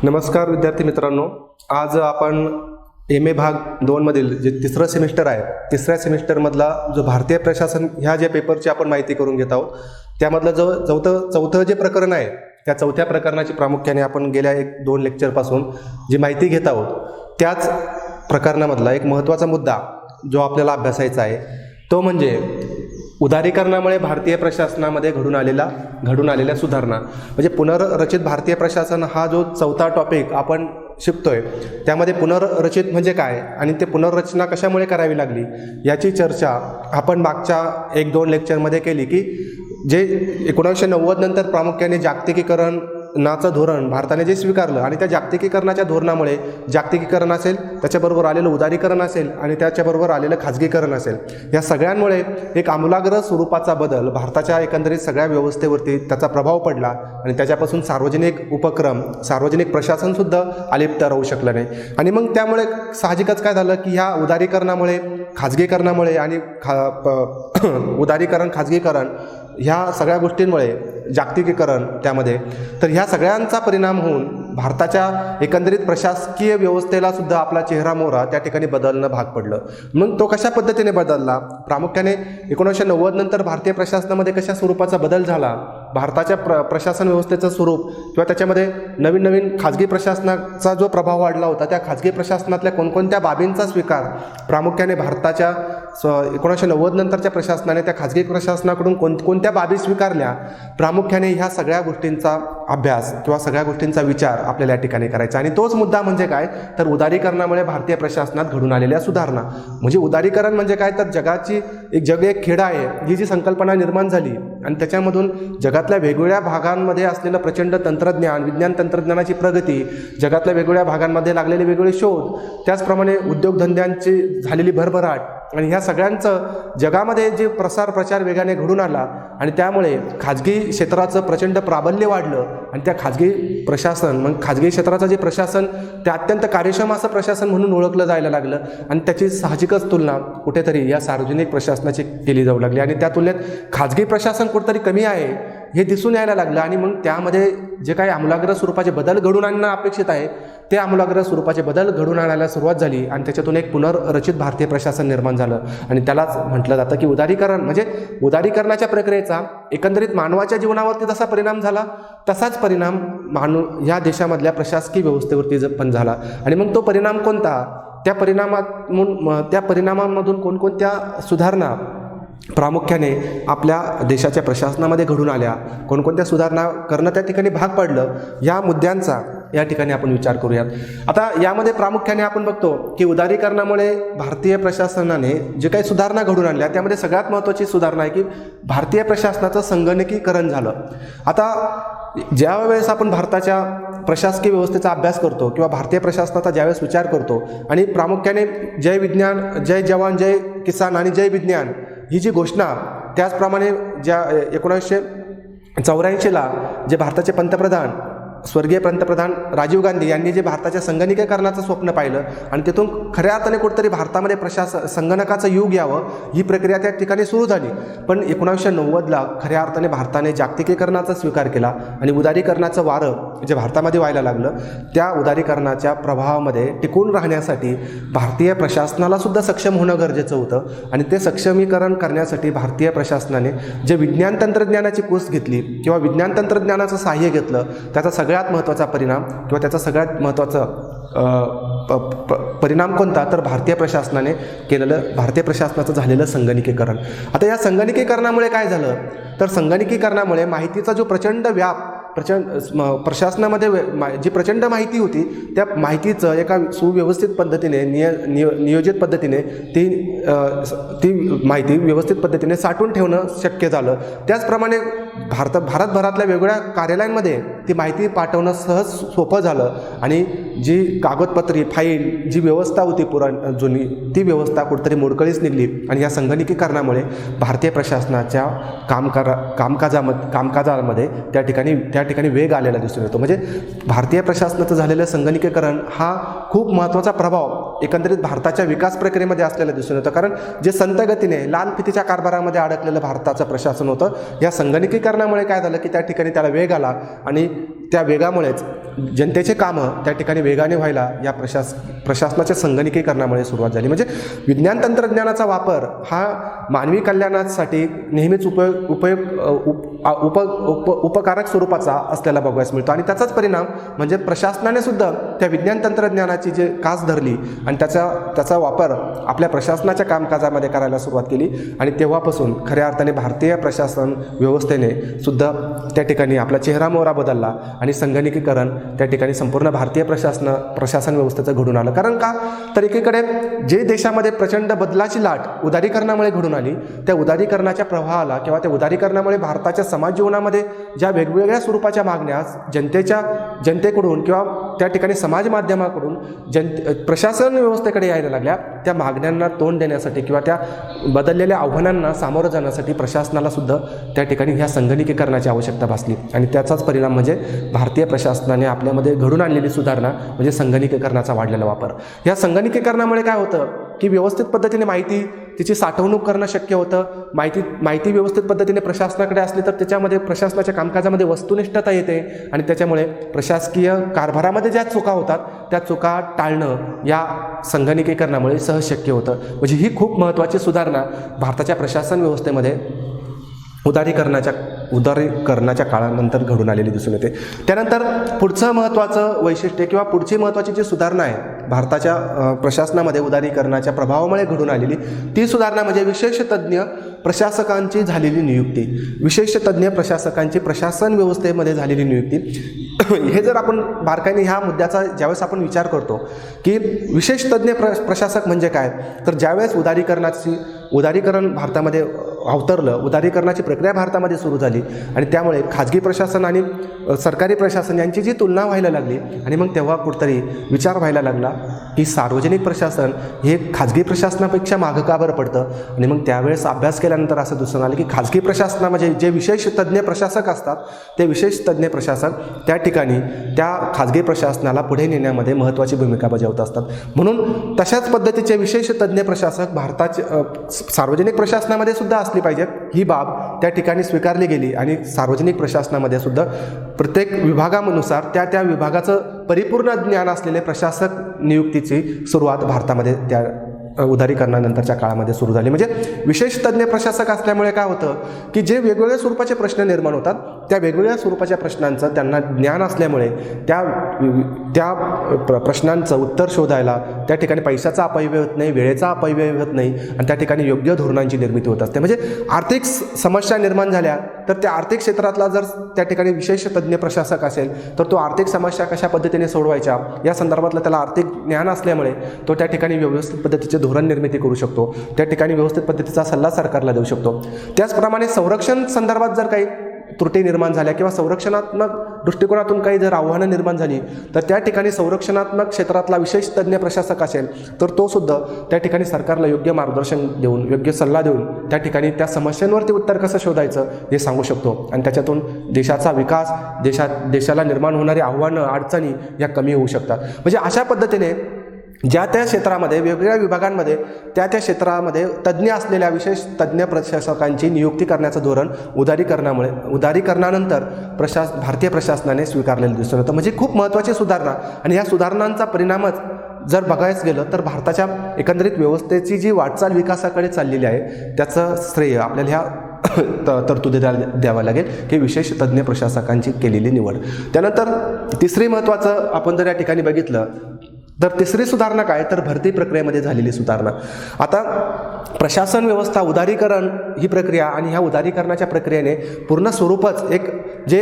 नमस्कार विद्यार्थी मित्रांनो, आज आपण MA भाग 2 मधील जे तिसरं सेमिस्टर आहे, तिसऱ्या सेमिस्टरमधला जो भारतीय प्रशासन ह्या ज्या पेपरची आपण माहिती करून घेत आहोत, त्यामधलं जो चौथं जे प्रकरण आहे, त्या चौथ्या प्रकरणाची प्रामुख्याने आपण गेल्या 1-2 लेक्चरपासून जी माहिती घेत आहोत, त्याच प्रकरणामधला एक महत्त्वाचा मुद्दा जो आपल्याला अभ्यासायचा आहे तो म्हणजे उदारीकरणामुळे भारतीय प्रशासनामध्ये घडून आलेल्या सुधारणा. म्हणजे पुनर्रचित भारतीय प्रशासन हा जो चौथा टॉपिक आपण शिकतोय, त्यामध्ये पुनर्रचित म्हणजे काय आणि ते पुनर्रचना कशामुळे करावी लागली याची चर्चा आपण मागच्या 1-2 लेक्चरमध्ये केली की जे 1990 नंतर प्रामुख्याने जागतिकीकरणाचं धोरण भारताने जे स्वीकारलं आणि त्या जागतिकीकरणाच्या धोरणामुळे जागतिकीकरण असेल, त्याच्याबरोबर आलेलं उदारीकरण असेल आणि त्याच्याबरोबर आलेलं खाजगीकरण असेल, या सगळ्यांमुळे एक आमूलाग्र स्वरूपाचा बदल भारताच्या एकंदरीत सगळ्या व्यवस्थेवरती त्याचा प्रभाव पडला आणि त्याच्यापासून सार्वजनिक उपक्रम, सार्वजनिक प्रशासनसुद्धा अलिप्त राहू शकलं नाही. आणि मग त्यामुळे साहजिकच काय झालं की ह्या उदारीकरणामुळे, खाजगीकरणामुळे आणि उदारीकरण, खाजगीकरण ह्या सगळ्या गोष्टींमुळे, जागतिकीकरण त्यामध्ये, तर ह्या सगळ्यांचा परिणाम होऊन भारताच्या एकंदरीत प्रशासकीय व्यवस्थेला सुद्धा आपला चेहरा मोहरा त्या ठिकाणी बदलणं भाग पडलं. मग तो कशा पद्धतीने बदलला? प्रामुख्याने 1990 नंतर भारतीय प्रशासनामध्ये कशा स्वरूपाचा बदल झाला, भारताच्या प्रशासन व्यवस्थेचं स्वरूप किंवा त्याच्यामध्ये नवीन खाजगी प्रशासनाचा जो प्रभाव वाढला होता, त्या खाजगी प्रशासनातल्या कोणकोणत्या बाबींचा स्वीकार प्रामुख्याने भारताच्या 1990 नंतरच्या प्रशासनाने त्या खाजगी प्रशासनाकडून कोणत्या बाबी स्वीकारल्या, प्रामुख्याने ह्या सगळ्या गोष्टींचा अभ्यास किंवा सगळ्या गोष्टींचा विचार आपल्याला या ठिकाणी करायचा. आणि तोच मुद्दा म्हणजे काय, तर उदारीकरणामुळे भारतीय प्रशासनात घडून आलेल्या सुधारणा. म्हणजे उदारीकरण म्हणजे काय, तर जग एक खेडा आहे, ही जी संकल्पना निर्माण झाली आणि त्याच्यामधून जगातल्या वेगवेगळ्या भागांमध्ये असलेलं प्रचंड तंत्रज्ञान, विज्ञान तंत्रज्ञानाची प्रगती, जगातल्या वेगवेगळ्या भागांमध्ये लागलेले वेगवेगळे शोध, त्याचप्रमाणे उद्योगधंद्यांची झालेली भरभराट आणि ह्या सगळ्यांचं जगामध्ये जे प्रचार वेगाने घडून आला आणि त्यामुळे खाजगी क्षेत्राचं प्रचंड प्राबल्य वाढलं आणि त्या खाजगी प्रशासन, मग खाजगी क्षेत्राचं जे प्रशासन ते अत्यंत कार्यक्षम असं प्रशासन म्हणून ओळखलं जायला लागलं आणि त्याची साहजिकच तुलना कुठेतरी या सार्वजनिक प्रशासनाची केली जाऊ लागली आणि त्या तुलनेत खाजगी प्रशासन कुठेतरी कमी आहे हे दिसून यायला लागलं. आणि मग त्यामध्ये जे काही आमूलाग्र स्वरूपाचे बदल घडून आणणं अपेक्षित आहे, ते आमूलाग्र स्वरूपाचे बदल घडून आणायला सुरुवात झाली आणि त्याच्यातून एक पुनर्रचित भारतीय प्रशासन निर्माण झालं. आणि त्यालाच म्हटलं जातं की उदारीकरण. म्हणजे उदारीकरणाच्या प्रक्रियेचा एकंदरीत मानवाच्या जीवनावरती जसा परिणाम झाला, तसाच परिणाम ह्या देशामधल्या प्रशासकीय व्यवस्थेवरती पण झाला. आणि मग तो परिणाम कोणता, त्या परिणामांमधून कोणकोणत्या सुधारणा प्रामुख्याने आपल्या देशाच्या प्रशासनामध्ये घडून आल्या, कोणकोणत्या सुधारणा करणं त्या ठिकाणी भाग पडलं, या मुद्द्यांचा या ठिकाणी आपण विचार करूयात. आता यामध्ये प्रामुख्याने आपण बघतो की उदारीकरणामुळे भारतीय प्रशासनाने जे काही सुधारणा घडून आणल्या, त्यामध्ये सगळ्यात महत्त्वाची सुधारणा आहे की भारतीय प्रशासनाचं संगणकीकरण झालं. आता ज्या वेळेस आपण भारताच्या प्रशासकीय व्यवस्थेचा अभ्यास करतो किंवा भारतीय प्रशासनाचा ज्यावेळेस विचार करतो आणि प्रामुख्याने जय विज्ञान, जय जवान, जय किसान आणि जय विज्ञान ही जी घोषणा, त्याचप्रमाणे ज्या 1984ला जे भारताचे पंतप्रधान, स्वर्गीय पंतप्रधान राजीव गांधी यांनी जे भारताच्या संगणकीकरणाचं स्वप्न पाहिलं आणि तिथून खऱ्या अर्थाने कुठेतरी भारतामध्ये संगणकाचं युग यावं, ही प्रक्रिया त्या ठिकाणी सुरू झाली. पण 1990ला खऱ्या अर्थाने भारताने जागतिकीकरणाचा स्वीकार केला आणि उदारीकरणाचं वारं जे भारतामध्ये व्हायला लागलं, त्या उदारीकरणाच्या प्रभावामध्ये टिकून राहण्यासाठी भारतीय प्रशासनाला सुद्धा सक्षम होणं गरजेचं होतं. आणि ते सक्षमीकरण करण्यासाठी भारतीय प्रशासनाने जे विज्ञान तंत्रज्ञानाची कूस घेतली किंवा विज्ञान तंत्रज्ञानाचं सहाय्य घेतलं, त्याचा सगळ्यात महत्त्वाचा परिणाम किंवा त्याचा सगळ्यात महत्त्वाचा परिणाम कोणता, तर भारतीय प्रशासनाचं झालेलं संगणकीकरण. आता या संगणकीकरणामुळे काय झालं, तर संगणकीकरणामुळे माहितीचा जो प्रचंड प्रशासनामध्ये जी प्रचंड माहिती होती, त्या माहितीचं एका सुव्यवस्थित पद्धतीने, नियोजित पद्धतीने ती माहिती व्यवस्थित पद्धतीने साठवून ठेवणं शक्य झालं. त्याचप्रमाणे भारतभरातल्या वेगवेगळ्या कार्यालयांमध्ये ती माहिती पाठवणं सहज सोपं झालं आणि जी कागदपत्री, फाईल, जी व्यवस्था होती जुनी, ती व्यवस्था कुठेतरी मोडकळीस निघली. आणि या संगणकीकरणामुळे भारतीय प्रशासनाच्या कामकाजामध्ये त्या ठिकाणी वेग आलेला दिसून येतो. म्हणजे भारतीय प्रशासनाचं झालेलं संगणकीकरण हा खूप महत्त्वाचा प्रभाव एकंदरीत भारताच्या विकास प्रक्रियेमध्ये असलेला दिसून येतो. कारण जे संत गतीने लाल फितीच्या कारभारामध्ये अडकलेलं भारताचं प्रशासन होतं, या संगणकीकरणामुळे काय झालं की त्या ठिकाणी त्याला वेग आला आणि त्या वेगामुळेच जनतेचे कामं त्या ठिकाणी वेगाने व्हायला या प्रशासनाच्या संगणकीकरणामुळे सुरुवात झाली. म्हणजे विज्ञान तंत्रज्ञानाचा वापर हा मानवी कल्याणासाठी नेहमीच उपकारक स्वरूपाचा असलेला बघायला मिळतो आणि त्याचाच परिणाम म्हणजे प्रशासनाने सुद्धा त्या विज्ञान तंत्रज्ञानाची जे कास धरली आणि त्याचा वापर आपल्या प्रशासनाच्या कामकाजामध्ये करायला सुरुवात केली आणि तेव्हापासून खऱ्या अर्थाने भारतीय प्रशासन व्यवस्थेने सुद्धा त्या ठिकाणी आपला चेहरामोहरा बदलला आणि संगणकीकरण त्या ठिकाणी संपूर्ण भारतीय प्रशासन व्यवस्थेचं घडून आलं. कारण का तर एकीकडे जे देशामध्ये प्रचंड बदलाची लाट उदारीकरणामुळे घडून आली, त्या उदारीकरणाच्या प्रवाहाला किंवा त्या उदारीकरणामुळे भारताच्या समाज जीवनामध्ये ज्या वेगवेगळ्या स्वरूपाच्या मागण्या जनतेकडून किंवा त्या ठिकाणी समाज माध्यमाकडून प्रशासन व्यवस्थेकडे यायला लागल्या, त्या मागण्यांना तोंड देण्यासाठी किंवा त्या बदललेल्या आव्हानांना सामोरं जाण्यासाठी प्रशासनाला सुद्धा त्या ठिकाणी ह्या संगणकीकरणाची आवश्यकता भासली आणि त्याचाच परिणाम म्हणजे भारतीय प्रशासनाने आपल्यामध्ये घडून आणलेली सुधारणा म्हणजे संगणकीकरणाचा वाढलेला वापर. या संगणकीकरणामुळे काय होतं की व्यवस्थित पद्धतीने माहिती तिची साठवणूक करणं शक्य होतं. माहिती व्यवस्थित पद्धतीने प्रशासनाकडे असली तर त्याच्यामध्ये प्रशासनाच्या कामकाजामध्ये वस्तुनिष्ठता येते आणि त्याच्यामुळे प्रशासकीय कारभारामध्ये ज्या चुका होतात त्या चुका टाळणं या संगणकीकरणामुळे सहज शक्य होतं. म्हणजे ही खूप महत्त्वाची सुधारणा भारताच्या प्रशासन व्यवस्थेमध्ये उदारीकरणाच्या काळानंतर घडून आलेली दिसून येते. त्यानंतर पुढचं महत्त्वाचं वैशिष्ट्य किंवा पुढची महत्त्वाची जी सुधारणा आहे भारताच्या प्रशासनामध्ये उदारीकरणाच्या प्रभावामुळे घडून आलेली, ती सुधारणा म्हणजे विशेष तज्ज्ञ प्रशासकांची झालेली नियुक्ती. विशेष तज्ज्ञ प्रशासकांची प्रशासन व्यवस्थेमध्ये झालेली नियुक्ती. हे जर आपण बारकाईने ह्या मुद्द्याचा ज्यावेळेस आपण विचार करतो की विशेष तज्ज्ञ प्रशासक म्हणजे काय, तर ज्यावेळेस उदारीकरण भारतामध्ये अवतरलं, उदारीकरणाची प्रक्रिया भारतामध्ये सुरू झाली आणि त्यामुळे खाजगी प्रशासन आणि सरकारी प्रशासन यांची जी तुलना व्हायला लागली आणि मग तेव्हा कुठंतरी विचार व्हायला लागला की सार्वजनिक प्रशासन हे खाजगी प्रशासनापेक्षा मागं का बरं पडतं. आणि मग त्यावेळेस अभ्यास केल्यानंतर असं दिसून आलं की खाजगी प्रशासनामध्ये जे विशेष तज्ज्ञ प्रशासक असतात ते विशेष तज्ज्ञ प्रशासक त्या ठिकाणी त्या खाजगी प्रशासनाला पुढे नेण्यामध्ये महत्त्वाची भूमिका बजावत असतात. म्हणून तशाच पद्धतीचे विशेष तज्ज्ञ प्रशासक भारताचे सार्वजनिक प्रशासनामध्ये सुद्धा असली पाहिजेत. ही बाब त्या ठिकाणी स्वीकारली गेली आणि सार्वजनिक प्रशासनामध्ये सुद्धा प्रत्येक विभागानुसार त्या विभागाचं परिपूर्ण ज्ञान असलेले प्रशासक नियुक्तीची सुरुवात भारतामध्ये त्या उदारीकरणानंतरच्या काळामध्ये सुरू झाली. म्हणजे विशेष तज्ज्ञ प्रशासक असल्यामुळे काय होतं की जे वेगवेगळ्या स्वरूपाचे प्रश्न निर्माण होतात त्या वेगवेगळ्या स्वरूपाच्या प्रश्नांचं त्यांना ज्ञान असल्यामुळे त्या प्रश्नांचं उत्तर शोधायला त्या ठिकाणी पैशाचा अपव्यय होत नाही, वेळेचा अपव्यय होत नाही आणि त्या ठिकाणी योग्य धोरणांची निर्मिती होत असते. म्हणजे आर्थिक समस्या निर्माण झाल्या तर त्या आर्थिक क्षेत्रातला जर त्या ठिकाणी विशेष तज्ज्ञ प्रशासक असेल तर तो आर्थिक समस्या कशा पद्धतीने सोडवायच्या या संदर्भातलं त्याला आर्थिक ज्ञान असल्यामुळे तो त्या ठिकाणी व्यवस्थित पद्धतीचे धोरण निर्मिती करू शकतो, त्या ठिकाणी व्यवस्थित पद्धतीचा सल्ला सरकारला देऊ शकतो. त्याचप्रमाणे संरक्षण संदर्भात जर काही त्रुटी निर्माण झाल्या किंवा संरक्षणात्मक दृष्टिकोनातून काही जर आव्हानं निर्माण झाली तर त्या ठिकाणी संरक्षणात्मक क्षेत्रातला विशेष तज्ज्ञ प्रशासक असेल तर तो सुद्धा त्या ठिकाणी सरकारला योग्य मार्गदर्शन देऊन योग्य सल्ला देऊन त्या ठिकाणी त्या समस्यांवरती उत्तर कसं शोधायचं हे सांगू शकतो आणि त्याच्यातून देशाचा विकास देशाला निर्माण होणारी आव्हानं अडचणी या कमी होऊ शकतात. म्हणजे अशा पद्धतीने ज्या त्या क्षेत्रामध्ये वेगवेगळ्या विभागांमध्ये त्या क्षेत्रामध्ये तज्ज्ञ असलेल्या विशेष तज्ज्ञ प्रशासकांची नियुक्ती करण्याचं धोरण उदारीकरणानंतर भारतीय प्रशासनाने स्वीकारलेलं दिसून येतं. म्हणजे खूप महत्त्वाची सुधारणा आणि ह्या सुधारणांचा परिणामच जर बघायचं गेलं तर भारताच्या एकंदरीत व्यवस्थेची जी वाटचाल विकासाकडे चाललेली आहे त्याचं श्रेय आपल्याला ह्या तरतुदी द्यावं लागेल की विशेष तज्ज्ञ प्रशासकांची केलेली निवड. त्यानंतर तिसरी महत्त्वाचं आपण जर या ठिकाणी बघितलं तर तिसरी सुधारणा काय तर भरती प्रक्रियेमध्ये झालेली सुधारणा. आता प्रशासन व्यवस्था उदारीकरण ही प्रक्रिया आणि ह्या उदारीकरणाच्या प्रक्रियेने पूर्ण स्वरूपच एक जे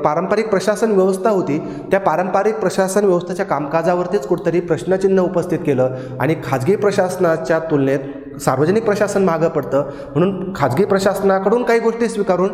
पारंपरिक प्रशासन व्यवस्था होती त्या पारंपरिक प्रशासन व्यवस्थेच्या कामकाजावरतीच कुठंतरी प्रश्नचिन्ह उपस्थित केलं आणि खाजगी प्रशासनाच्या तुलनेत सार्वजनिक प्रशासन मागं पडतं. म्हणून खाजगी प्रशासनाकडून काही गोष्टी स्वीकारून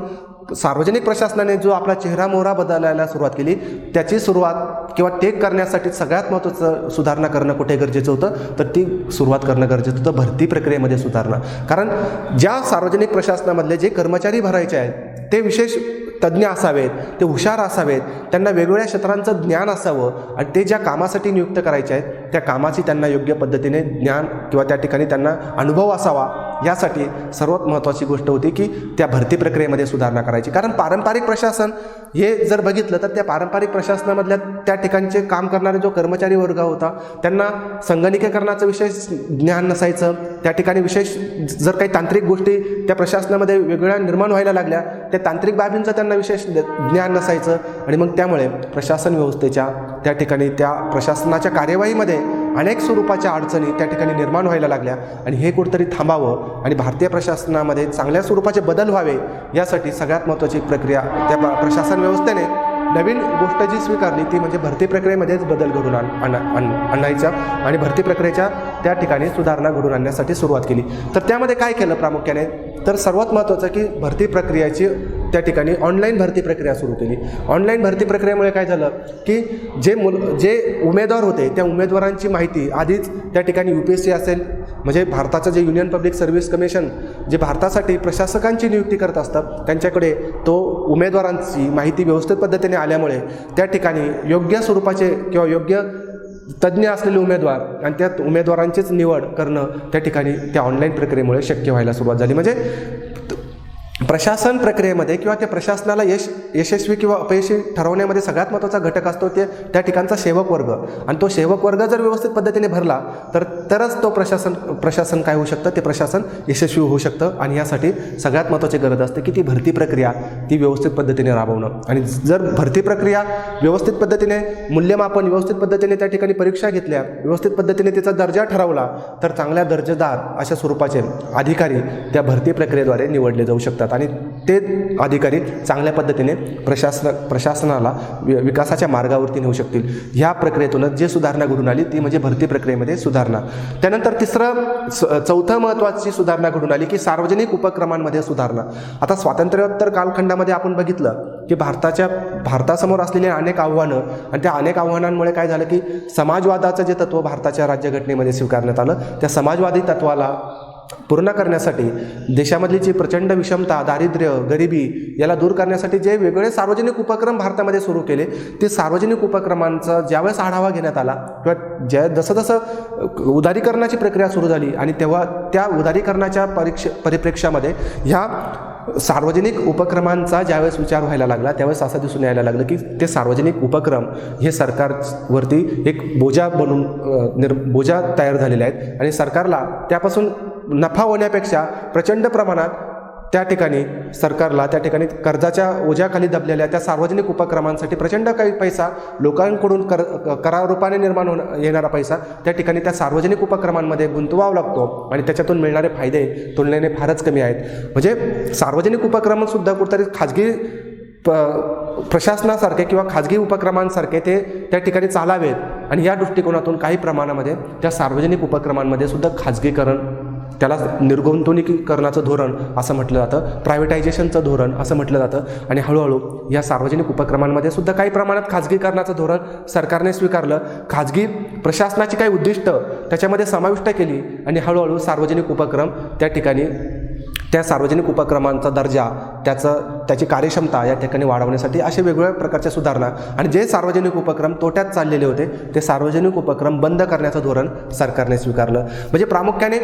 सार्वजनिक प्रशासनाने जो आपला चेहरामोहरा बदलायला सुरुवात केली त्याची सुरुवात किंवा ते करण्यासाठी सगळ्यात महत्त्वाचं सुधारणा करणं कुठे गरजेचं होतं तर ती सुरुवात करणं गरजेचं होतं भरती प्रक्रियेमध्ये सुधारणा. कारण ज्या सार्वजनिक प्रशासनामधले जे कर्मचारी भरायचे आहेत ते विशेष तज्ज्ञ असावेत, ते हुशार असावेत, त्यांना वेगवेगळ्या क्षेत्रांचं ज्ञान असावं आणि ते ज्या कामासाठी नियुक्त करायचे आहेत त्या कामाची त्यांना योग्य पद्धतीने ज्ञान किंवा त्या ठिकाणी त्यांना अनुभव असावा यासाठी सर्वात महत्त्वाची गोष्ट होती की त्या भरती प्रक्रियेमध्ये सुधारणा करायची. कारण पारंपरिक प्रशासन हे जर बघितलं तर त्या पारंपरिक प्रशासनामधल्या त्या ठिकाणचे काम करणारे जो कर्मचारी वर्ग होता त्यांना संगणकीकरणाचं विशेष ज्ञान नसायचं. त्या ठिकाणी विशेष जर काही तांत्रिक गोष्टी त्या प्रशासनामध्ये वेगळ्या निर्माण व्हायला लागल्या त्या तांत्रिक बाबींचं त्यांना विशेष ज्ञान नसायचं आणि मग त्यामुळे प्रशासन व्यवस्थेच्या त्या ठिकाणी त्या प्रशासनाच्या कार्यवाहीमध्ये अनेक स्वरूपाच्या अडचणी त्या ठिकाणी निर्माण व्हायला लागल्या आणि हे कुठेतरी थांबावं आणि भारतीय प्रशासनामध्ये चांगल्या स्वरूपाचे बदल व्हावे यासाठी सगळ्यात महत्त्वाची प्रक्रिया त्या प्रशासन व्यवस्थेने नवीन गोष्ट जी स्वीकारली ती म्हणजे भरती प्रक्रियेमध्येच बदल घडून आणायचा आणि भरती प्रक्रियेच्या त्या ठिकाणी सुधारणा घडून आणण्यासाठी सुरुवात केली. तर त्यामध्ये काय केलं प्रामुख्याने तर सर्वात महत्त्वाचं की भरती प्रक्रियाची त्या ठिकाणी ऑनलाईन भरती प्रक्रिया सुरू केली. ऑनलाईन भरती प्रक्रियेमुळे काय झालं की जे उमेदवार होते त्या उमेदवारांची माहिती आधीच त्या ठिकाणी UPSC असेल म्हणजे भारताचं जे युनियन पब्लिक सर्व्हिस कमिशन जे भारतासाठी प्रशासकांची नियुक्ती करत असतं त्यांच्याकडे तो उमेदवारांची माहिती व्यवस्थित पद्धतीने आल्यामुळे त्या ठिकाणी योग्य स्वरूपाचे किंवा योग्य तज्ज्ञ असलेले उमेदवार आणि त्या उमेदवारांचीच निवड करणं त्या ठिकाणी त्या ऑनलाईन प्रक्रियेमुळे शक्य व्हायला सुरुवात झाली. म्हणजे प्रशासन प्रक्रियेमध्ये किंवा त्या प्रशासनाला यशस्वी किंवा अपयशी ठरवण्यामध्ये सगळ्यात महत्त्वाचा घटक असतो ते त्या ठिकाणचा सेवक वर्ग आणि तो सेवक वर्ग जर व्यवस्थित पद्धतीने भरला तरच तो प्रशासन काय होऊ शकतं ते प्रशासन यशस्वी होऊ शकतं आणि यासाठी सगळ्यात महत्त्वाची गरज असते की ती भरती प्रक्रिया ती व्यवस्थित पद्धतीने राबवणं आणि जर भरती प्रक्रिया व्यवस्थित पद्धतीने मूल्यमापन व्यवस्थित पद्धतीने त्या ठिकाणी परीक्षा घेतल्या व्यवस्थित पद्धतीने त्याचा दर्जा ठरवला तर चांगल्या दर्जेदार अशा स्वरूपाचे अधिकारी त्या भरती प्रक्रियेद्वारे निवडले जाऊ शकतात आणि ते अधिकारी चांगल्या पद्धतीने प्रशासनाला विकासाच्या मार्गावरती नेऊ शकतील. ह्या प्रक्रियेतूनच जे सुधारणा घडून आली ती म्हणजे भरती प्रक्रियेमध्ये सुधारणा. त्यानंतर चौथं महत्त्वाची सुधारणा घडून आली की सार्वजनिक उपक्रमांमध्ये सुधारणा. आता स्वातंत्र्योत्तर कालखंडामध्ये आपण बघितलं की भारतासमोर असलेली अनेक आव्हानं आणि त्या अनेक आव्हानांमुळे काय झालं की समाजवादाचं जे तत्त्व भारताच्या राज्यघटनेमध्ये स्वीकारण्यात आलं त्या समाजवादी तत्त्वाला पूर्ण करण्यासाठी देशामधली जी प्रचंड विषमता दारिद्र्य गरिबी याला दूर करण्यासाठी जे वेगवेगळे सार्वजनिक उपक्रम भारतामध्ये सुरू केले ते सार्वजनिक उपक्रमांचा ज्यावेळेस आढावा घेण्यात आला किंवा जसं उदारीकरणाची प्रक्रिया सुरू झाली आणि तेव्हा त्या उदारीकरणाच्या परिप्रेक्ष्यामध्ये ह्या सार्वजनिक उपक्रमांचा ज्यावेळेस विचार व्हायला लागला त्यावेळेस असं दिसून यायला लागलं की ते सार्वजनिक उपक्रम हे सरकारवरती एक बोजा तयार झालेले आहेत आणि सरकारला त्यापासून नफा होण्यापेक्षा प्रचंड प्रमाणात त्या ठिकाणी सरकारला त्या ठिकाणी कर्जाच्या ओझ्याखाली दबलेल्या त्या सार्वजनिक उपक्रमांसाठी प्रचंड काही पैसा लोकांकडून करारूपाने निर्माण येणारा पैसा त्या ठिकाणी त्या सार्वजनिक उपक्रमांमध्ये गुंतवावा लागतो आणि त्याच्यातून मिळणारे फायदे तुलनेने फारच कमी आहेत. म्हणजे सार्वजनिक उपक्रमसुद्धा कुठेतरी खाजगी प्रशासनासारखे किंवा खाजगी उपक्रमांसारखे ते त्या ठिकाणी चालावेत आणि या दृष्टिकोनातून काही प्रमाणामध्ये त्या सार्वजनिक उपक्रमांमध्ये सुद्धा खाजगीकरण त्याला निर्गुंतवणुकीकरणाचं धोरण असं म्हटलं जातं प्रायव्हेटायझेशनचं धोरण असं म्हटलं जातं आणि हळूहळू या सार्वजनिक उपक्रमांमध्ये सुद्धा काही प्रमाणात खाजगीकरणाचं धोरण सरकारने स्वीकारलं. खाजगी प्रशासनाची काही उद्दिष्ट त्याच्यामध्ये समाविष्ट केली आणि हळूहळू सार्वजनिक उपक्रम त्या ठिकाणी त्या सार्वजनिक उपक्रमांचा दर्जा त्याची कार्यक्षमता या ठिकाणी वाढवण्यासाठी अशा वेगवेगळ्या प्रकारच्या सुधारणा आणि जे सार्वजनिक उपक्रम तोट्यात चाललेले होते ते सार्वजनिक उपक्रम बंद करण्याचं धोरण सरकारने स्वीकारलं. म्हणजे प्रामुख्याने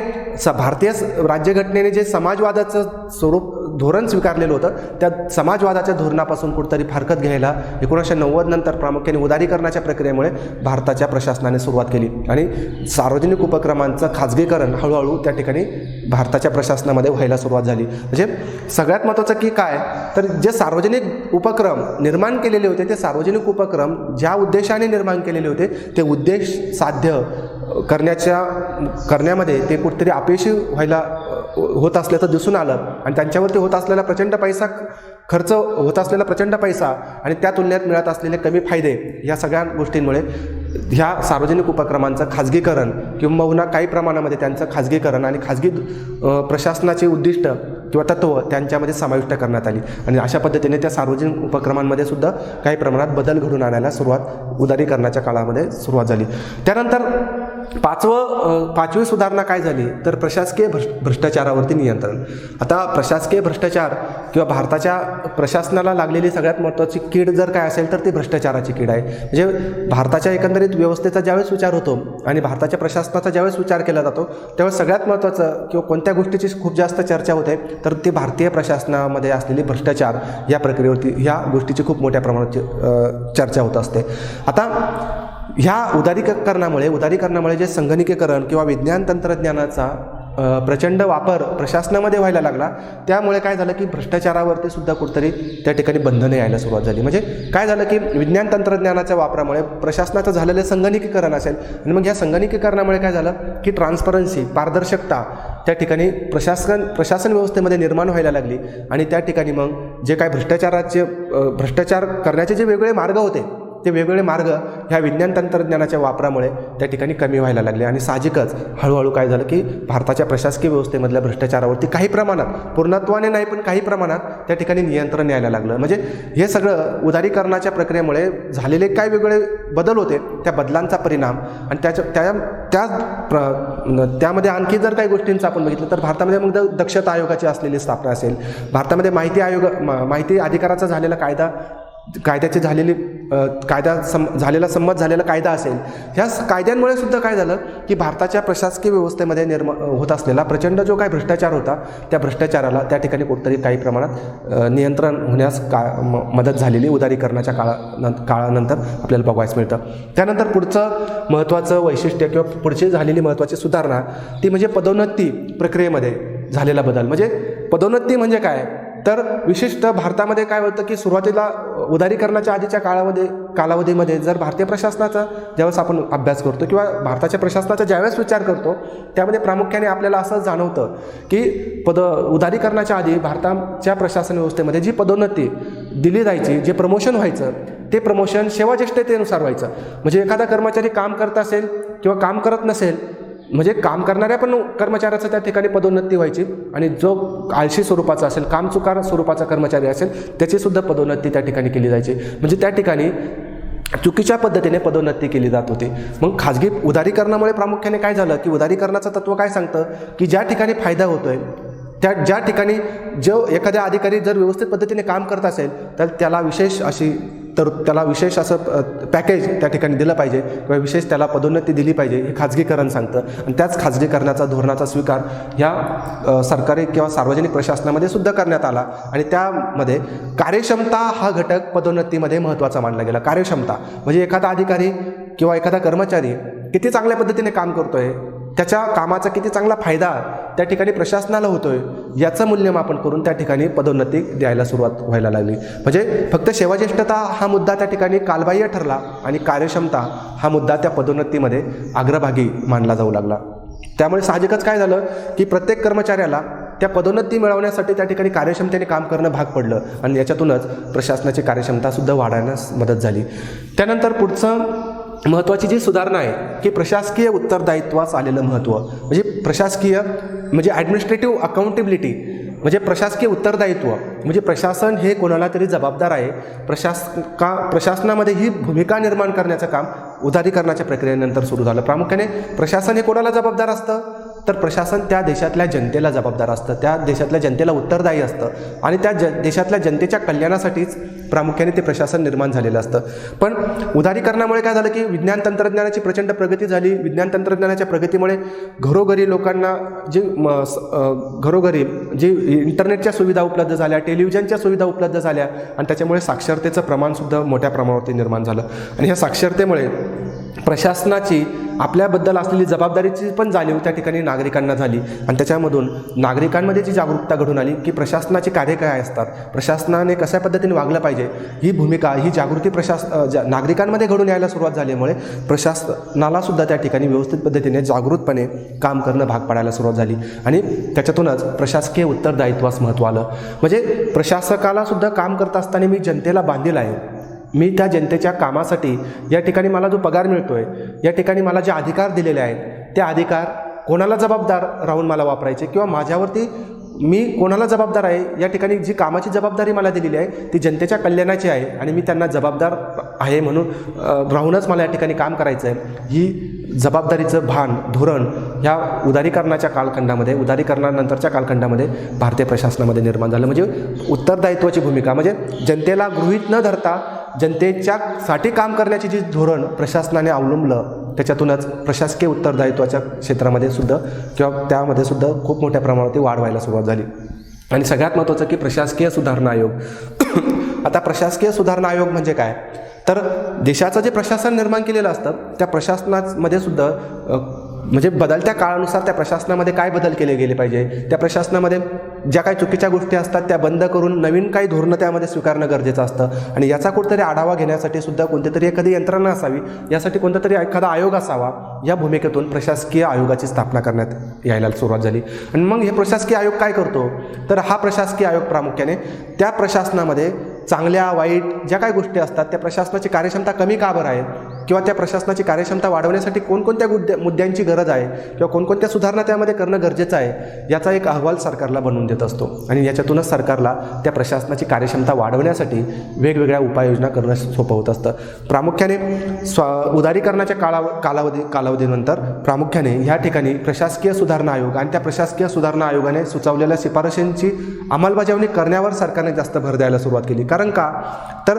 भारतीय राज्यघटनेने जे समाजवादाचं धोरण स्वीकारलेलं होतं त्या समाजवादाच्या धोरणापासून कुठेतरी फारकत घ्यायला 1990 नंतर प्रामुख्याने उदारीकरणाच्या प्रक्रियेमुळे भारताच्या प्रशासनाने सुरुवात केली आणि सार्वजनिक उपक्रमांचं खाजगीकरण हळूहळू त्या ठिकाणी भारताच्या प्रशासनामध्ये व्हायला सुरुवात झाली. म्हणजे सगळ्यात महत्त्वाचं की काय तर जे सार्वजनिक उपक्रम निर्माण केलेले होते ते सार्वजनिक उपक्रम ज्या उद्देशाने निर्माण केलेले होते ते उद्देश साध्य करण्यामध्ये ते कुठेतरी अपयशी व्हायला होत असल्याचं दिसून आलं आणि त्यांच्यावरती होत असलेला प्रचंड पैसा खर्च होत असलेला प्रचंड पैसा आणि त्या तुलनेत मिळत असलेले कमी फायदे या सगळ्या गोष्टींमुळे ह्या सार्वजनिक उपक्रमांचं खाजगीकरण किंबहुना काही प्रमाणामध्ये त्यांचं खाजगीकरण आणि खाजगी प्रशासनाची उद्दिष्ट किंवा तत्त्व त्यांच्यामध्ये समाविष्ट करण्यात आली आणि अशा पद्धतीने त्या सार्वजनिक उपक्रमांमध्ये सुद्धा काही प्रमाणात बदल घडून आणायला उदारीकरणाच्या काळामध्ये सुरुवात झाली. त्यानंतर पाचवी सुधारणा काय झाली तर प्रशासकीय भ्रष्टाचारावरती नियंत्रण. आता प्रशासकीय भ्रष्टाचार किंवा भारताच्या प्रशासनाला लागलेली सगळ्यात महत्त्वाची कीड जर काय असेल तर ती भ्रष्टाचाराची कीड आहे. म्हणजे भारताच्या एकंदरीत व्यवस्थेचा ज्यावेळेस विचार होतो आणि भारताच्या प्रशासनाचा ज्यावेळेस विचार केला जातो त्यावेळेस सगळ्यात महत्त्वाचं किंवा कोणत्या गोष्टीची खूप जास्त चर्चा होते तर ती भारतीय प्रशासनामध्ये असलेली भ्रष्टाचार या प्रक्रियेवरती ह्या गोष्टीची खूप मोठ्या प्रमाणात चर्चा होत असते. आता ह्या उदारीकरणामुळे जे संगणकीकरण किंवा विज्ञान तंत्रज्ञानाचा प्रचंड वापर प्रशासनामध्ये व्हायला लागला, त्यामुळे काय झालं की भ्रष्टाचारावरती सुद्धा कुठेतरी त्या ठिकाणी बंधनं यायला सुरुवात झाली. म्हणजे काय झालं की विज्ञान तंत्रज्ञानाच्या वापरामुळे प्रशासनाचं झालेलं संगणकीकरण असेल आणि मग ह्या संगणकीकरणामुळे काय झालं की ट्रान्सपरन्सी, पारदर्शकता त्या ठिकाणी प्रशासन व्यवस्थेमध्ये निर्माण व्हायला लागली आणि त्या ठिकाणी मग जे काय भ्रष्टाचार करण्याचे जे वेगवेगळे मार्ग होते ते वेगवेगळे मार्ग ह्या विज्ञान तंत्रज्ञानाच्या वापरामुळे त्या ठिकाणी कमी व्हायला लागले आणि साहजिकच हळूहळू काय झालं की भारताच्या प्रशासकीय व्यवस्थेमधल्या भ्रष्टाचारावरती काही प्रमाणात, पूर्णत्वाने नाही पण काही प्रमाणात त्या ठिकाणी नियंत्रण यायला लागलं. म्हणजे हे सगळं उदारीकरणाच्या प्रक्रियेमुळे झालेले काय वेगवेगळे बदल होते त्या बदलांचा परिणाम आणि त्यामध्ये आणखी जर काही गोष्टींचं आपण बघितलं तर भारतामध्ये मग दक्षता आयोगाची असलेली स्थापना असेल, भारतामध्ये माहिती अधिकाराचा झालेला कायद्याची झालेला संमत झालेला कायदा असेल, ह्या कायद्यांमुळे सुद्धा काय झालं की भारताच्या प्रशासकीय व्यवस्थेमध्ये होत असलेला प्रचंड जो काही भ्रष्टाचार होता त्या भ्रष्टाचाराला त्या ठिकाणी कुठेतरी काही प्रमाणात नियंत्रण होण्यास मदत झालेली उदारीकरणाच्या काळानंतर आपल्याला बघायला मिळतं. त्यानंतर पुढचं महत्त्वाचं वैशिष्ट्य किंवा पुढची झालेली महत्त्वाची सुधारणा ती म्हणजे पदोन्नती प्रक्रियेमध्ये झालेला बदल. म्हणजे पदोन्नती म्हणजे काय तर विशिष्ट भारतामध्ये काय होतं की सुरुवातीला उदारीकरणाच्या आधीच्या कालावधीमध्ये जर भारतीय प्रशासनाचा ज्यावेळेस आपण अभ्यास करतो किंवा भारताच्या प्रशासनाचा ज्यावेळेस विचार करतो त्यामध्ये प्रामुख्याने आपल्याला असं जाणवतं की उदारीकरणाच्या आधी भारताच्या प्रशासन व्यवस्थेमध्ये जी पदोन्नती दिली जायची, जे प्रमोशन व्हायचं ते प्रमोशन सेवाज्येष्ठतेनुसार व्हायचं. म्हणजे एखादा कर्मचारी काम करत असेल किंवा काम करत नसेल, म्हणजे काम करणाऱ्या पण कर्मचाऱ्याचं त्या ठिकाणी पदोन्नती व्हायची आणि जो आळशी स्वरूपाचा असेल, कामचुकार स्वरूपाचा कर्मचारी असेल त्याची सुद्धा पदोन्नती त्या ठिकाणी केली जायची. म्हणजे त्या ठिकाणी चुकीच्या पद्धतीने पदोन्नती केली जात होती. मग खाजगी उदारीकरणामुळे प्रामुख्याने काय झालं की उदारीकरणाचं तत्व काय सांगतं की ज्या ठिकाणी फायदा होतोय ज्या ठिकाणी जो एखाद्या अधिकारी जर व्यवस्थित पद्धतीने काम करत असेल तर त्याला विशेष असं पॅकेज त्या ठिकाणी दिलं पाहिजे किंवा विशेष त्याला पदोन्नती दिली पाहिजे हे खाजगीकरण सांगतं. आणि त्याच खाजगीकरणाचा धोरणाचा स्वीकार ह्या सरकारी किंवा सार्वजनिक प्रशासनामध्ये सुद्धा करण्यात आला आणि त्यामध्ये कार्यक्षमता हा घटक पदोन्नतीमध्ये महत्त्वाचा मानला गेला. कार्यक्षमता म्हणजे एखादा अधिकारी किंवा एखादा कर्मचारी किती चांगल्या पद्धतीने काम करतोय, त्याच्या कामाचा किती चांगला फायदा त्या ठिकाणी प्रशासनाला होतोय याचं मूल्यमापन करून त्या ठिकाणी पदोन्नती द्यायला सुरुवात व्हायला लागली. म्हणजे फक्त सेवाज्येष्ठता हा मुद्दा त्या ठिकाणी कालबाह्य ठरला आणि कार्यक्षमता हा मुद्दा त्या पदोन्नतीमध्ये अग्रभागी मानला जाऊ लागला. त्यामुळे साहजिकच काय झालं की प्रत्येक कर्मचाऱ्याला त्या पदोन्नती मिळवण्यासाठी त्या ठिकाणी कार्यक्षमतेने काम करणं भाग पडलं आणि याच्यातूनच प्रशासनाची कार्यक्षमतासुद्धा वाढवण्यास मदत झाली. त्यानंतर पुढचं महत्त्वाची जी सुधारणा आहे की प्रशासकीय उत्तरदायित्वास आलेलं महत्त्व. म्हणजे प्रशासकीय म्हणजे ॲडमिनिस्ट्रेटिव्ह अकाउंटेबिलिटी म्हणजे प्रशासकीय उत्तरदायित्व म्हणजे प्रशासन हे कोणाला तरी जबाबदार आहे. प्रशासनामध्ये ही भूमिका निर्माण करण्याचं काम उदारीकरणाच्या प्रक्रियेनंतर सुरू झालं. प्रामुख्याने प्रशासन हे कोणाला जबाबदार असतं तर प्रशासन त्या देशातल्या जनतेला जबाबदार असतं, त्या देशातल्या जनतेला उत्तरदायी असतं आणि त्या देशातल्या जनतेच्या कल्याणासाठीच प्रामुख्याने ते प्रशासन निर्माण झालेलं असतं. पण उदारीकरणामुळे काय झालं की विज्ञान तंत्रज्ञानाची प्रचंड प्रगती झाली. विज्ञान तंत्रज्ञानाच्या प्रगतीमुळे घरोघरी लोकांना घरोघरी इंटरनेटच्या सुविधा उपलब्ध झाल्या, टेलिव्हिजनच्या सुविधा उपलब्ध झाल्या आणि त्याच्यामुळे साक्षरतेचं प्रमाणसुद्धा मोठ्या प्रमाणावरती निर्माण झालं. आणि ह्या साक्षरतेमुळे प्रशासनाची आपल्याबद्दल असलेली जबाबदारीची पण जाणीव त्या ठिकाणी नागरिकांना झाली आणि त्याच्यामधून नागरिकांमध्ये जी जागरूकता घडून आली की प्रशासनाचे कार्य काय असतात, प्रशासनाने कशा पद्धतीने वागलं पाहिजे, ही भूमिका ही जागृती नागरिकांमध्ये घडून यायला सुरुवात झाल्यामुळे प्रशासनाला सुद्धा त्या ठिकाणी व्यवस्थित पद्धतीने जागृतपणे काम करणं भाग पडायला सुरुवात झाली आणि त्याच्यातूनच प्रशासकीय उत्तरदायित्वास महत्त्व आलं. म्हणजे प्रशासकाला सुद्धा काम करत असताना मी जनतेला बांधील आहे, मी त्या जनतेच्या कामासाठी या ठिकाणी मला जो पगार मिळतोय, या ठिकाणी मला जे अधिकार दिलेले आहेत ते अधिकार कोणाला जबाबदार राहून मला वापरायचे किंवा माझ्यावरती मी कोणाला जबाबदार आहे, या ठिकाणी जी कामाची जबाबदारी मला दिलेली आहे ती जनतेच्या कल्याणाची आहे आणि मी त्यांना जबाबदार आहे म्हणून राहूनच मला या ठिकाणी काम करायचं आहे. ही जबाबदारीचं भान धोरण ह्या उदारीकरणाच्या कालखंडामध्ये, उदारीकरणानंतरच्या कालखंडामध्ये भारतीय प्रशासनामध्ये निर्माण झालं. म्हणजे उत्तरदायित्वाची भूमिका, म्हणजे जनतेला गृहीत न धरता जनतेच्यासाठी काम करण्याची जी धोरण प्रशासनाने अवलंबलं, त्याच्यातूनच प्रशासकीय उत्तरदायित्वाच्या क्षेत्रामध्ये सुद्धा किंवा त्यामध्ये सुद्धा खूप मोठ्या प्रमाणात वाढ व्हायला सुरुवात झाली. आणि सगळ्यात महत्त्वाचं की प्रशासकीय सुधारणा आयोग. आता प्रशासकीय सुधारणा आयोग म्हणजे काय, तर देशाचं जे प्रशासन निर्माण केलेलं असतं त्या प्रशासनामध्ये सुद्धा म्हणजे बदलत्या काळानुसार त्या प्रशासनामध्ये काय बदल केले गेले पाहिजे, त्या प्रशासनामध्ये ज्या काही चुकीच्या गोष्टी असतात त्या बंद करून नवीन काही धोरणं त्यामध्ये स्वीकारणं गरजेचं असतं. आणि याचा कुठेतरी आढावा घेण्यासाठी सुद्धा कोणतीतरी एखादी यंत्रणा असावी, यासाठी कोणता तरी एखादा आयोग असावा. या भूमिकेतून प्रशासकीय आयोगाची स्थापना करण्यात यायला सुरुवात झाली. आणि मग हे प्रशासकीय आयोग काय करतो, तर हा प्रशासकीय आयोग प्रामुख्याने त्या प्रशासनामध्ये चांगल्या वाईट ज्या काही गोष्टी असतात त्या प्रशासनाची कार्यक्षमता कमी का बरं आहे, किंवा त्या प्रशासनाची कार्यक्षमता वाढवण्यासाठी कोणकोणत्या मुद्द्यांची गरज आहे किंवा कोणकोणत्या सुधारणा त्यामध्ये करणं गरजेचं आहे, याचा एक अहवाल सरकारला बनवून देत असतो. आणि याच्यातूनच सरकारला त्या प्रशासनाची कार्यक्षमता वाढवण्यासाठी वेगवेगळ्या उपाययोजना करणं सोपं होत असतं. प्रामुख्याने उदारीकरणाच्या कालावधीनंतर प्रामुख्याने ह्या ठिकाणी प्रशासकीय सुधारणा आयोग आणि त्या प्रशासकीय सुधारणा आयोगाने सुचवलेल्या शिफारशींची अंमलबजावणी करण्यावर सरकारने जास्त भर द्यायला सुरुवात केली. कारण का, तर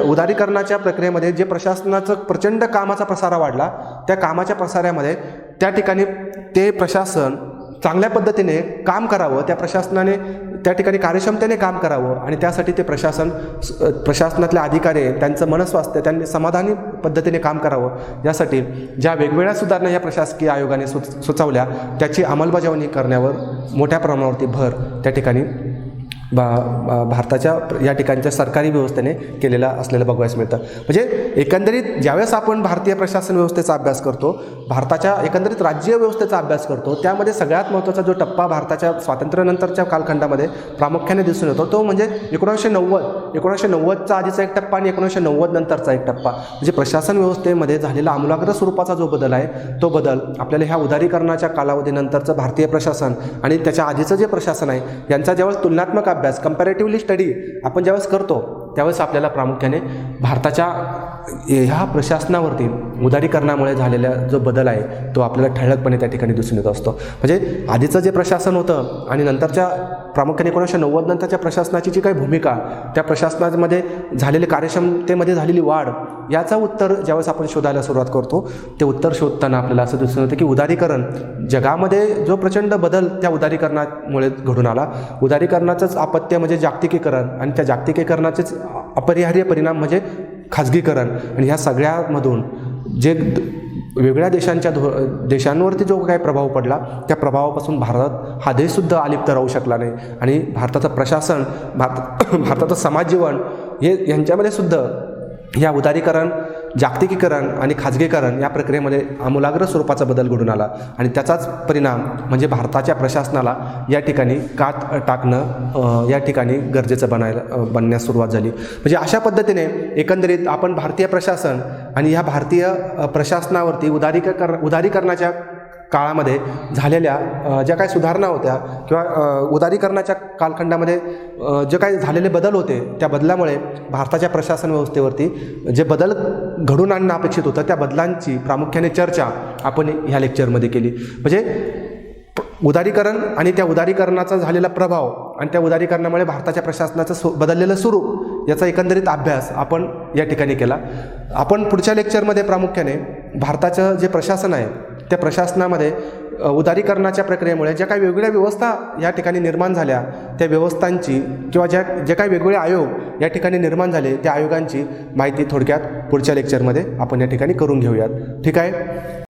उदारीकरणाच्या प्रक्रियेमध्ये जे प्रशासनाचं प्रचंड कामाचा प्रसारा वाढला, त्या कामाच्या प्रसारामध्ये त्या ठिकाणी ते प्रशासन चांगल्या पद्धतीने काम करावं, त्या प्रशासनाने त्या ठिकाणी कार्यक्षमतेने काम करावं आणि त्यासाठी ते प्रशासनातले अधिकारी त्यांचं मनस्वास्थ्य त्यांनी समाधानी पद्धतीने काम करावं, यासाठी ज्या वेगवेगळ्या सुधारणा या प्रशासकीय आयोगाने सुचवल्या त्याची अंमलबजावणी करण्यावर मोठ्या प्रमाणावरती भर त्या ठिकाणी भारताच्या या ठिकाणच्या सरकारी व्यवस्थेने केलेला असलेलं बघायला मिळतं. म्हणजे एकंदरीत ज्यावेळेस आपण भारतीय प्रशासन व्यवस्थेचा अभ्यास करतो, भारताच्या एकंदरीत राज्य व्यवस्थेचा अभ्यास करतो, त्यामध्ये सगळ्यात महत्त्वाचा जो टप्पा भारताच्या स्वातंत्र्यानंतरच्या कालखंडामध्ये प्रामुख्याने दिसून येतो तो म्हणजे 1990चा आधीचा एक टप्पा आणि 1990 नंतरचा एक टप्पा. म्हणजे प्रशासन व्यवस्थेमध्ये झालेला आमूलाग्र स्वरूपाचा जो बदल आहे, तो बदल आपल्याला ह्या उदारीकरणाच्या कालावधीनंतरचं भारतीय प्रशासन आणि त्याच्या आधीचं जे प्रशासन आहे यांचा ज्यावेळेस तुलनात्मक अभ्यास कंपॅरेटिव्हली स्टडी आपण ज्यावेळेस करतो त्यावेळेस आपल्याला प्रामुख्याने भारताच्या ह्या प्रशासनावरती उदारीकरणामुळे झालेला जो बदल आहे तो आपल्याला ठळकपणे त्या ठिकाणी दिसून येत असतो. म्हणजे आधीचं जे प्रशासन होतं आणि नंतरच्या प्रामुख्याने 1990 नंतरच्या प्रशासनाची जी काही भूमिका, त्या प्रशासनामध्ये झालेली कार्यक्षमतेमध्ये झालेली वाढ, याचं उत्तर ज्यावेळेस आपण शोधायला सुरुवात करतो ते उत्तर शोधताना आपल्याला असं दिसून येतं की उदारीकरण जगामध्ये जो प्रचंड बदल त्या उदारीकरणामुळे घडून आला, उदारीकरणाचंच अपत्य म्हणजे जागतिकीकरण आणि त्या जागतिकीकरणाचेच अपरिहार्य परिणाम म्हणजे खाजगीकरण. आणि ह्या सगळ्यामधून जे वेगळ्या देशांवरती जो काही प्रभाव पडला त्या प्रभावापासून भारत हा देशसुद्धा अलिप्त राहू शकला नाही. आणि भारताचं प्रशासन, भारताचं समाजजीवन यांच्यामध्ये सुद्धा या उदारीकरण, जागतिकीकरण आणि खाजगीकरण या प्रक्रियेमध्ये आमूलाग्र स्वरूपाचा बदल घडून आला. आणि त्याचाच परिणाम म्हणजे भारताच्या प्रशासनाला या ठिकाणी कात टाकणं या ठिकाणी गरजेचं बनण्यास सुरुवात झाली. म्हणजे अशा पद्धतीने एकंदरीत आपण भारतीय प्रशासन आणि ह्या भारतीय प्रशासनावरती उदारीकरणाच्या काळामध्ये झालेल्या ज्या काही सुधारणा होत्या किंवा उदारीकरणाच्या कालखंडामध्ये जे काही झालेले बदल होते, त्या बदलामुळे भारताच्या प्रशासन व्यवस्थेवरती जे बदल घडून आणणं अपेक्षित होतं त्या बदलांची प्रामुख्याने चर्चा आपण ह्या लेक्चरमध्ये केली. म्हणजे उदारीकरण आणि त्या उदारीकरणाचा झालेला प्रभाव आणि त्या उदारीकरणामुळे भारताच्या प्रशासनाचं बदललेलं स्वरूप याचा एकंदरीत अभ्यास आपण या ठिकाणी केला. आपण पुढच्या लेक्चरमध्ये प्रामुख्याने भारताचं जे प्रशासन आहे त्या प्रशासनामध्ये उदारीकरणाच्या प्रक्रियेमुळे ज्या काही वेगवेगळ्या व्यवस्था या ठिकाणी निर्माण झाल्या त्या व्यवस्थांची किंवा जे काही वेगवेगळे आयोग या ठिकाणी निर्माण झाले त्या आयोगांची माहिती थोडक्यात पुढच्या लेक्चरमध्ये आपण या ठिकाणी करून घेऊयात. ठीक आहे.